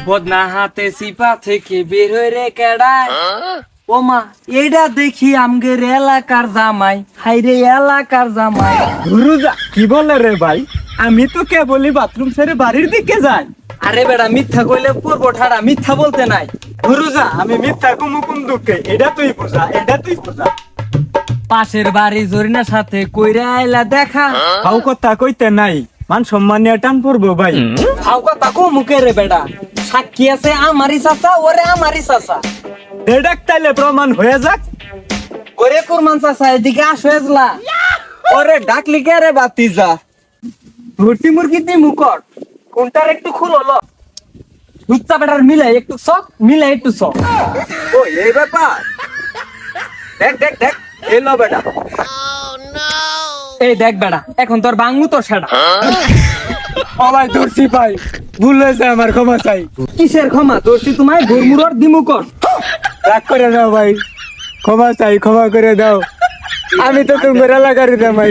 বদনা হাতে সিপা থেকে বের হয়ে রে কেডায় ও মা এইটা দেখি আমগের এলাকার জামাই হাইরে এলাকার জামাই গুরুজা কি বলে রে ভাই? আমি তো কেবলই বাথরুম ছেড়ে বাড়ির দিকে যাই। আরে বেটা মিথ্যা কইলে পূর্ব ঠাড়া মিথ্যা বলতে নাই। গুরুজা আমি মিথ্যা কুমুকুম দুঃখে, এটা তুই বুঝা, এটা তুই বুঝা। পাশের বাড়ি জরিনার সাথে কইরা আইলা দেখা কাউ কথা কইতে নাই, মান সম্মান নিয়ে টান পড়বো ভাই। হাও কথা কো মুখে রে বেটা, সাক্ষী আছে আমারই চাচা ওরে আমারই চাচা। দেখ তাইলে প্রমাণ হয়ে যাক। ওরে কুরমান চাচা এদিকে আসো এজলা। ওরে ডাকলি কে রে বাতিজা? ভর্তি মুরগি দি মুকট কোনটার একটু খুল হলো লুচ্চা বেটার মিলাই একটু সক মিলাই একটু সক। ও এই ব্যাপার, দেখ দেখ দেখ এলো বেটা। এই দেখ বেটা এখন তোর বাঙ্গু তো সেটা। ও ভাই ধরছি ভাই, ভুল হয়েছে আমার, ক্ষমা চাই। কিসের ক্ষমা দোষী তোমায় গরমুরর দিমুকর। রাগ করে দাও ভাই, ক্ষমা চাই, ক্ষমা করে দাও। আমি তো তোমার এলাকার জামাই।